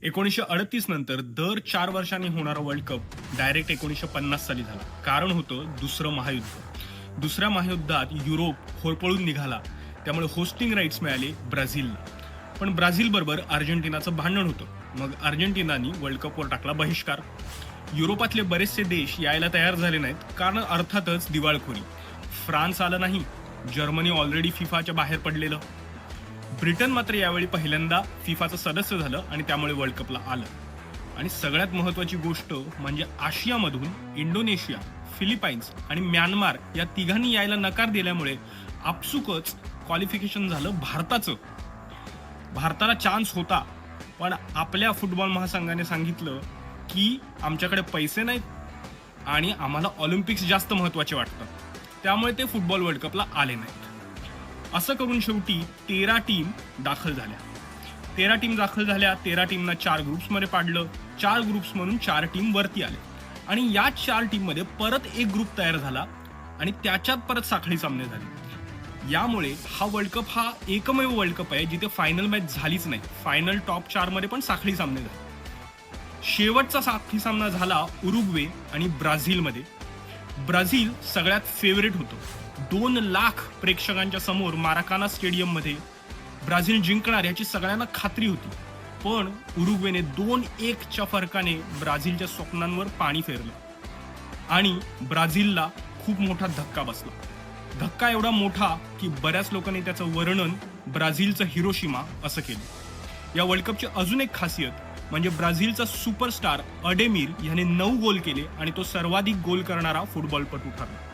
1938 नंतर दर 4 वर्षांनी होणारा वर्ल्ड कप डायरेक्ट 1950 साली झाला. कारण होतं दुसरं महायुद्ध. दुसऱ्या महायुद्धात युरोप होरपळून निघाला, त्यामुळे होस्टिंग राईट्स मिळाले ब्राझीलला. पण ब्राझील बरोबर अर्जेंटिनाचं भांडण होतं. मग अर्जेंटिनानी वर्ल्ड कपवर टाकला बहिष्कार. युरोपातले बरेचसे देश यायला तयार झाले नाहीत, कारण अर्थातच दिवाळखोरी. फ्रान्स आलं नाही, जर्मनी ऑलरेडी फिफाच्या बाहेर पडलेलं. ब्रिटन मात्र यावेळी पहिल्यांदा फिफाचं सदस्य झालं आणि त्यामुळे वर्ल्ड कपला आलं. आणि सगळ्यात महत्त्वाची गोष्ट म्हणजे आशियामधून इंडोनेशिया, फिलिपाईन्स आणि म्यानमार या तिघांनी यायला नकार दिल्यामुळे आपसुकच क्वालिफिकेशन झालं भारताचं. भारताला चान्स होता, पण आपल्या फुटबॉल महासंघाने सांगितलं की आमच्याकडे पैसे नाहीत आणि आम्हाला ऑलिम्पिक्स जास्त महत्त्वाचे वाटतात, त्यामुळे ते फुटबॉल वर्ल्ड कपला आले नाहीत. असं करून शेवटी 13 टीम दाखल झाल्या. 13 टीमना 4 ग्रुप्समध्ये पाडलं. 4 ग्रुप्समधून 4 टीम वरती आले आणि या 4 टीममध्ये परत एक ग्रुप तयार झाला आणि त्याच्यात परत साखळी सामने झाले. यामुळे हा वर्ल्ड कप हा एकमेव वर्ल्ड कप आहे जिथे फायनल मॅच झालीच नाही. फायनल टॉप 4 मध्ये पण साखळी सामने झाले. शेवटचा साखळी सामना झाला उरुग्वे आणि ब्राझीलमध्ये. ब्राझील सगळ्यात फेवरेट होतं. 2 लाख प्रेक्षकांच्या समोर माराकाना स्टेडियममध्ये ब्राझील जिंकणार याची सगळ्यांना खात्री होती. पण उरुग्वेने 2-1च्या फरकाने ब्राझीलच्या स्वप्नांवर पाणी फेरलं आणि ब्राझीलला खूप मोठा धक्का बसला. धक्का एवढा मोठा की बऱ्याच लोकांनी त्याचं वर्णन ब्राझीलचं हिरोशिमा असं केलं. या वर्ल्ड कपची अजून एक खासियत म्हणजे ब्राझीलचा सुपरस्टार अडेमीर याने 9 गोल केले आणि तो सर्वाधिक गोल करणारा फुटबॉलपटू ठरला.